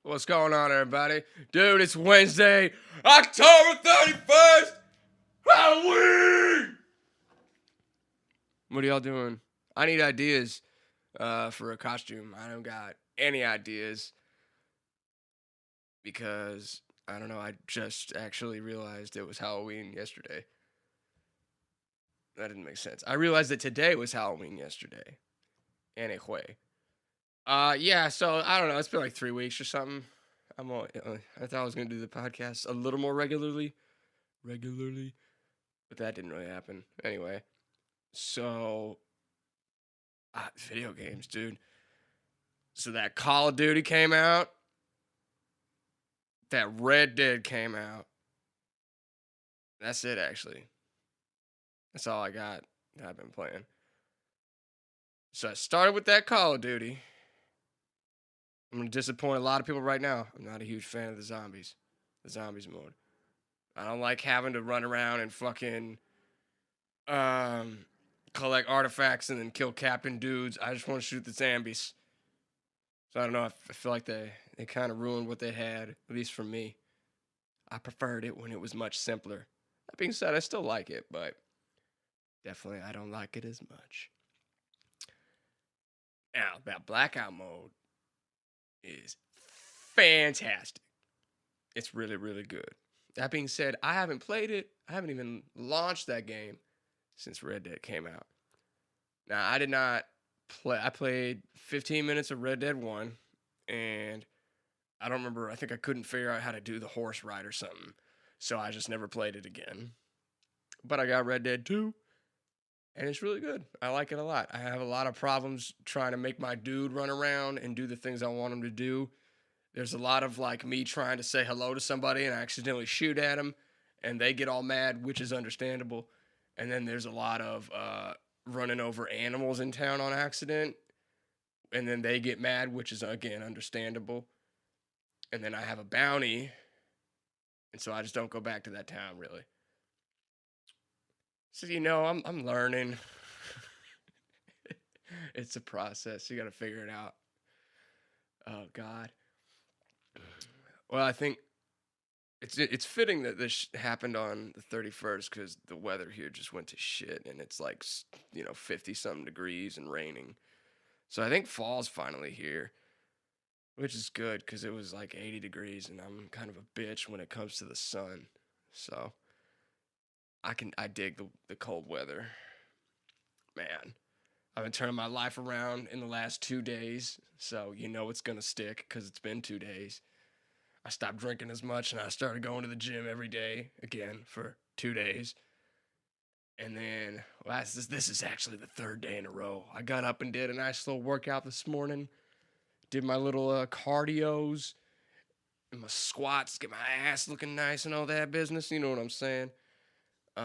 What's going on, everybody? Dude, it's Wednesday, October 31st, Halloween! What are y'all doing? I need ideas for a costume. I don't got any ideas because, I don't know, I just actually realized it was Halloween yesterday. That didn't make sense. I realized that today was Halloween yesterday. Anyway. Yeah, so I don't know. It's been like 3 weeks or something. I thought I was gonna do the podcast a little more regularly, but that didn't really happen. Anyway, so video games, dude. So that Call of Duty came out. That Red Dead came out. That's it, actually. That's all I got that I've been playing. So I started with that Call of Duty. I'm gonna disappoint a lot of people right now. I'm not a huge fan of the zombies mode. I don't like having to run around and fucking collect artifacts and then kill captain dudes. I just want to shoot the zombies. So I don't know. I feel like they kind of ruined what they had, at least for me. I preferred it when it was much simpler. That being said, I still like it, but definitely I don't like it as much. Now, that blackout mode is fantastic. It's really, really good. That being said, I haven't played it. I haven't even launched that game since Red Dead came out. Now, I did not play. I played 15 minutes of Red Dead 1, and I don't remember. I think I couldn't figure out how to do the horse ride or something, so I just never played it again. But I got Red Dead 2, and it's really good. I like it a lot. I have a lot of problems trying to make my dude run around and do the things I want him to do. There's a lot of like me trying to say hello to somebody and I accidentally shoot at them and they get all mad, which is understandable. And then there's a lot of running over animals in town on accident and then they get mad, which is again understandable. And then I have a bounty and so I just don't go back to that town really. So I'm learning. It's a process. You got to figure it out. Oh God. Well, I think it's fitting that this happened on the 31st because the weather here just went to shit and it's like 50-something degrees and raining. So I think fall's finally here, which is good because it was like 80 degrees and I'm kind of a bitch when it comes to the sun. So I dig the cold weather. Man, I've been turning my life around in the last 2 days, so it's gonna stick because it's been 2 days. I stopped drinking as much and I started going to the gym every day again for 2 days. And then, this is actually the third day in a row. I got up and did a nice little workout this morning. Did my little cardios and my squats, get my ass looking nice and all that business. You know what I'm saying? Hey,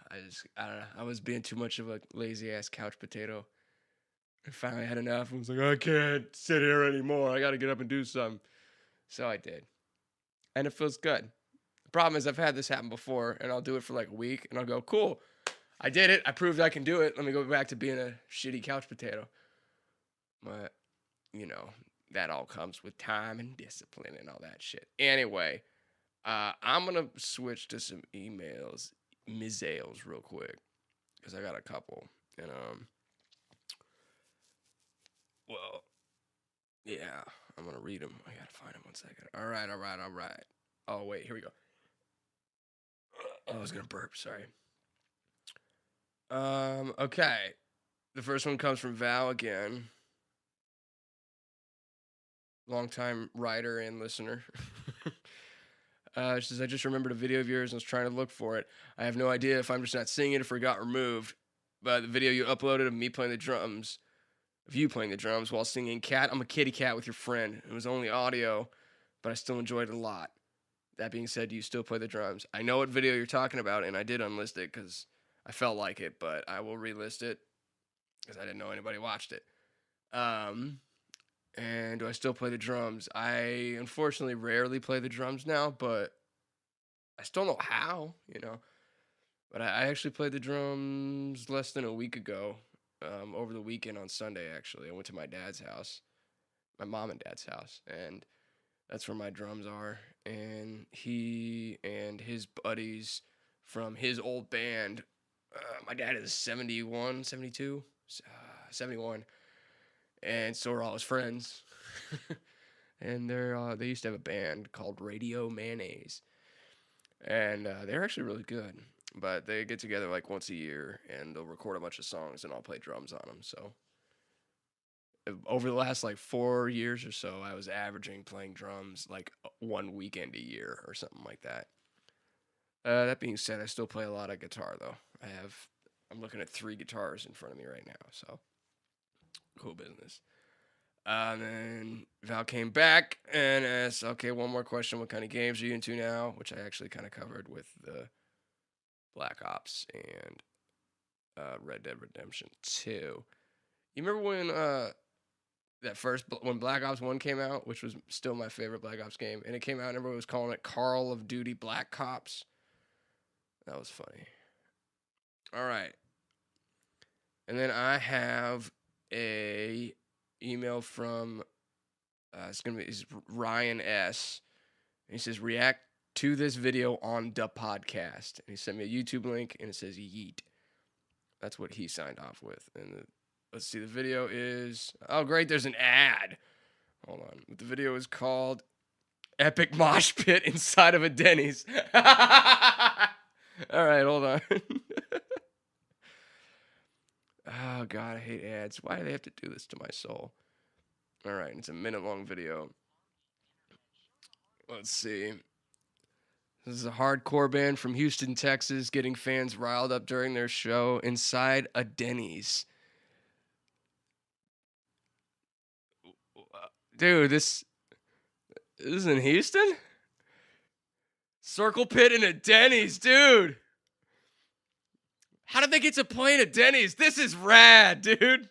I don't know. I was being too much of a lazy ass couch potato. I finally had enough. I was like, I can't sit here anymore. I got to get up and do something. So I did. And it feels good. The problem is I've had this happen before, and I'll do it for like a week, and I'll go, cool. I did it. I proved I can do it. Let me go back to being a shitty couch potato. But, that all comes with time and discipline and all that shit. Anyway, I'm going to switch to some emails real quick, because I got a couple. And, well, yeah, I'm going to read them. I got to find them 1 second. All right. Oh, wait, here we go. Oh, I was going to burp, sorry. Okay. The first one comes from Val again. Longtime writer and listener. She says, I just remembered a video of yours and was trying to look for it. I have no idea if I'm just not seeing it or if it got removed. But the video you uploaded of me playing the drums, of you playing the drums while singing Cat, I'm a Kitty Cat with your friend. It was only audio, but I still enjoyed it a lot. That being said, do you still play the drums? I know what video you're talking about, and I did unlist it because I felt like it, but I will relist it because I didn't know anybody watched it. And do I still play the drums? I unfortunately rarely play the drums now, but I still know how, But I actually played the drums less than a week ago. over the weekend on Sunday. Actually, I went to my dad's house, my mom and dad's house, and that's where my drums are. And he and his buddies from his old band. My dad is 71, 72, 71, and so are all his friends. And they used to have a band called Radio Mayonnaise, and they're actually really good. But they get together like once a year, and they'll record a bunch of songs, and I'll play drums on them. So over the last like 4 years or so, I was averaging playing drums like one weekend a year or something like that. That being said, I still play a lot of guitar though. I'm looking at 3 guitars in front of me right now, so cool business. And then Val came back and asked, okay, one more question. What kind of games are you into now? Which I actually kind of covered with the Black Ops and Red Dead Redemption 2. You remember when Black Ops 1 came out, which was still my favorite Black Ops game, and it came out and everyone was calling it Call of Duty Black Cops? That was funny. All right. And then I have a email from it's Ryan S. And he says, react to this video on the podcast. And he sent me a YouTube link and it says yeet. That's what he signed off with. And let's see, the video is, oh great, there's an ad. Hold on. The video is called Epic Mosh Pit Inside of a Denny's. All right, hold on. Oh, God, I hate ads. Why do they have to do this to my soul? All right, it's a minute-long video. Let's see. This is a hardcore band from Houston, Texas, getting fans riled up during their show inside a Denny's. Dude, this is in Houston? Circle pit in a Denny's, dude. How did they get to play in a Denny's? This is rad, dude.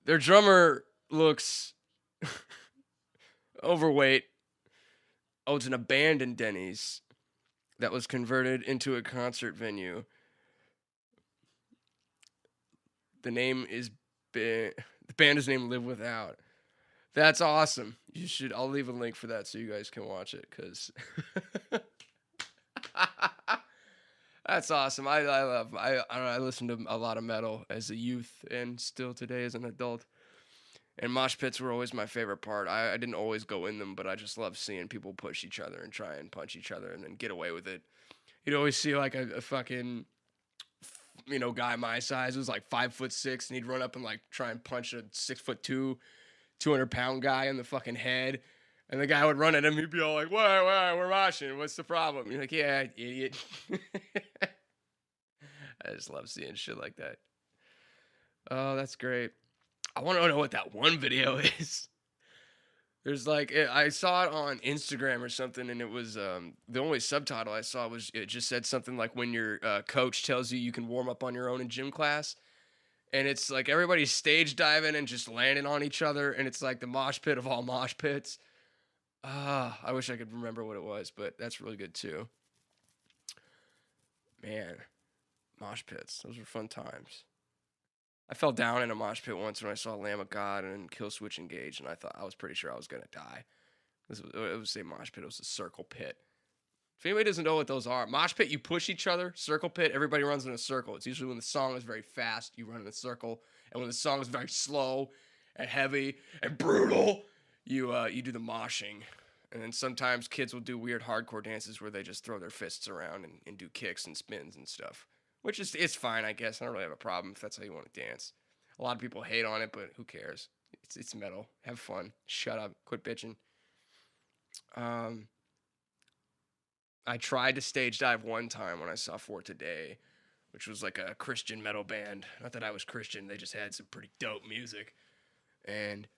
Their drummer looks overweight. Oh, it's an abandoned Denny's that was converted into a concert venue. The band is named Live Without. That's awesome. I'll leave a link for that so you guys can watch it, because that's awesome. I listened to a lot of metal as a youth and still today as an adult. And mosh pits were always my favorite part. I didn't always go in them, but I just love seeing people push each other and try and punch each other and then get away with it. You'd always see like a fucking, guy my size was like 5'6", and he'd run up and like try and punch a 6'2", 200-pound guy in the fucking head. And the guy would run at him. He'd be all like, "Why, we're moshing. What's the problem?" You're like, "Yeah, idiot." I just love seeing shit like that. Oh, that's great. I want to know what that one video is. There's like, I saw it on Instagram or something, and it was, the only subtitle I saw was, it just said something like, when your coach tells you can warm up on your own in gym class. And it's like everybody's stage diving and just landing on each other, and it's like the mosh pit of all mosh pits. I wish I could remember what it was, but that's really good too. Man, mosh pits. Those were fun times. I fell down in a mosh pit once when I saw Lamb of God and Kill Switch Engage, and I was pretty sure I was going to die. It was a mosh pit. It was a circle pit. If anybody doesn't know what those are, mosh pit, you push each other. Circle pit, everybody runs in a circle. It's usually when the song is very fast, you run in a circle. And when the song is very slow and heavy and brutal, you do the moshing. And then sometimes kids will do weird hardcore dances where they just throw their fists around and do kicks and spins and stuff. Which it's fine, I guess. I don't really have a problem if that's how you want to dance. A lot of people hate on it, but who cares? It's metal. Have fun. Shut up. Quit bitching. I tried to stage dive one time when I saw For Today, which was like a Christian metal band. Not that I was Christian. They just had some pretty dope music. And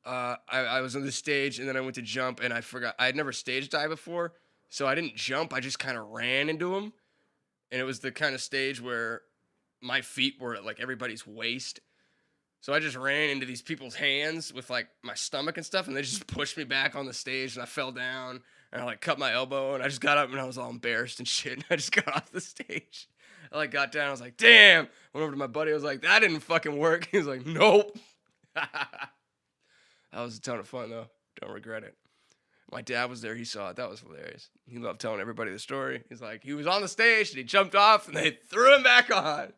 I was on the stage, and then I went to jump, and I forgot. I had never stage dived before, so I didn't jump. I just kind of ran into them. And it was the kind of stage where my feet were at like everybody's waist. So I just ran into these people's hands with like my stomach and stuff, and they just pushed me back on the stage, and I fell down, and I like cut my elbow, and I just got up, and I was all embarrassed and shit, and I just got off the stage. I like got down. I was like, damn. Went over to my buddy. I was like, that didn't fucking work. He was like, nope. That was a ton of fun though. Don't regret it. My dad was there. He saw it. That was hilarious. He loved telling everybody the story. He's like, he was on the stage and he jumped off and they threw him back on.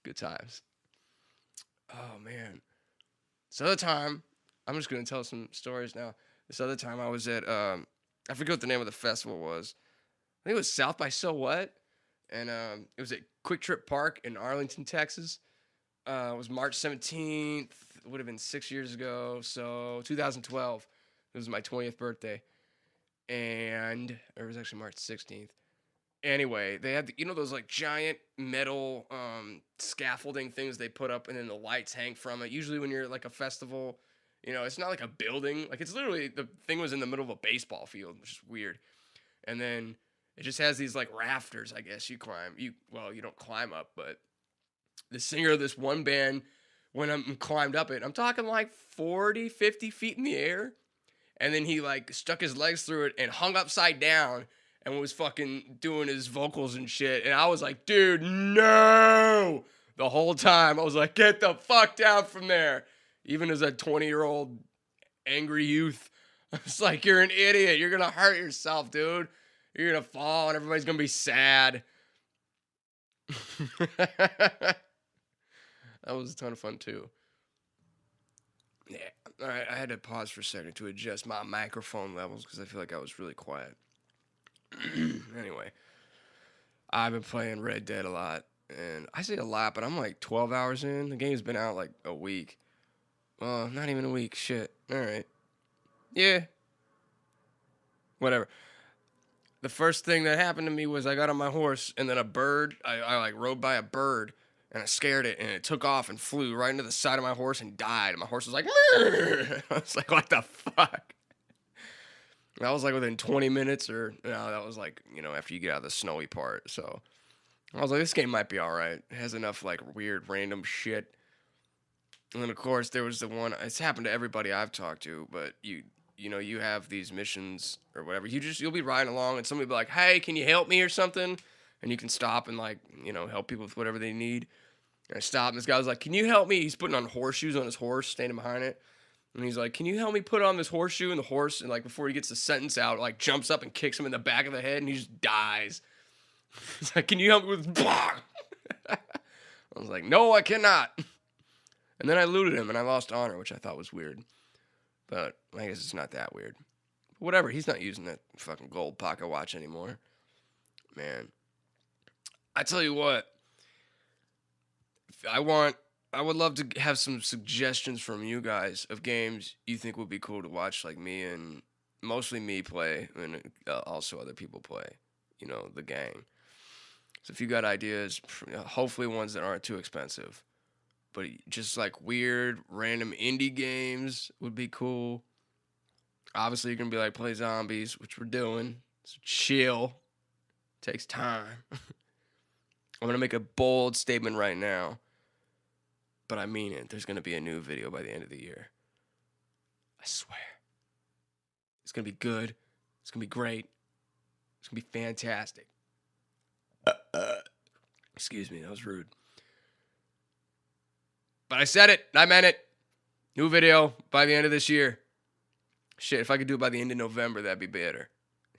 Good times. Oh man. This other time, I'm just gonna tell some stories now. This other time I was at I forget what the name of the festival was. I think it was South by So What, and it was at Quick Trip Park in Arlington, Texas. It was March 17th. It would have been 6 years ago, so 2012. It was my 20th birthday, and or it was actually March 16th. Anyway, they had those like giant metal scaffolding things they put up, and then the lights hang from it. Usually, when you're at like a festival, it's not like a building. Like it's literally the thing was in the middle of a baseball field, which is weird. And then it just has these like rafters. I guess you climb. You don't climb up, but the singer of this one band when I climbed up it, I'm talking like 40, 50 feet in the air, and then he like stuck his legs through it and hung upside down. And was fucking doing his vocals and shit. And I was like, dude, no! The whole time, I was like, get the fuck down from there. Even as a 20-year-old angry youth, I was like, you're an idiot. You're going to hurt yourself, dude. You're going to fall and everybody's going to be sad. That was a ton of fun, too. Yeah. All right, I had to pause for a second to adjust my microphone levels because I feel like I was really quiet. Anyway, I've been playing Red Dead a lot, and I say a lot, but I'm like 12 hours in. The game's been out like a week. Well, not even a week. Shit. All right. Yeah. Whatever. The first thing that happened to me was I got on my horse, and then a bird, I like rode by a bird, and I scared it, and it took off and flew right into the side of my horse and died. And my horse was like, I was like, what the fuck? That was like within 20 minutes that was like, after you get out of the snowy part. So I was like, this game might be all right. It has enough like weird random shit. And then of course there was the one, it's happened to everybody I've talked to, but you have these missions or whatever. You'll be riding along and somebody will be like, hey, can you help me or something? And you can stop and like, help people with whatever they need. And I stopped and this guy was like, can you help me? He's putting on horseshoes on his horse, standing behind it. And he's like, can you help me put on this horseshoe? And the horse, and like before he gets the sentence out, like jumps up and kicks him in the back of the head and he just dies. He's like, can you help me with I was like, no, I cannot. And then I looted him and I lost honor, which I thought was weird. But I guess it's not that weird. But whatever, he's not using that fucking gold pocket watch anymore. Man. I tell you what. I would love to have some suggestions from you guys of games you think would be cool to watch, like me and mostly me play, and also other people play, the gang. So if you got ideas, hopefully ones that aren't too expensive, but just like weird, random indie games would be cool. Obviously, you're going to be like, play zombies, which we're doing. So chill. Takes time. I'm going to make a bold statement right now. But I mean it. There's going to be a new video by the end of the year. I swear. It's going to be good. It's going to be great. It's going to be fantastic. Excuse me, that was rude. But I said it. I meant it. New video by the end of this year. Shit, if I could do it by the end of November, that'd be better.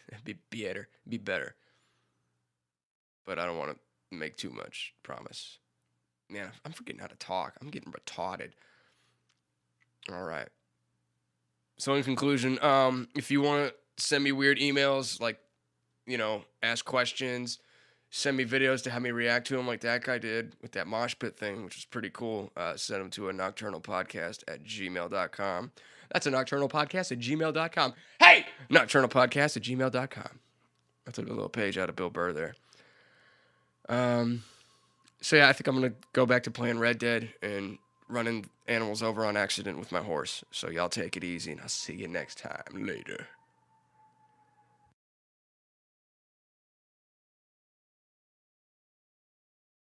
That'd be better. Be better. But I don't want to make too much promise. Man, I'm forgetting how to talk. I'm getting retarded. All right. So in conclusion, if you want to send me weird emails, like, ask questions, send me videos to have me react to them like that guy did with that mosh pit thing, which was pretty cool, send them to ANocturnalPodcast@gmail.com. That's ANocturnalPodcast@gmail.com. Hey! NocturnalPodcast@gmail.com. I took a little page out of Bill Burr there. So yeah, I think I'm going to go back to playing Red Dead and running animals over on accident with my horse. So y'all take it easy, and I'll see you next time. Later.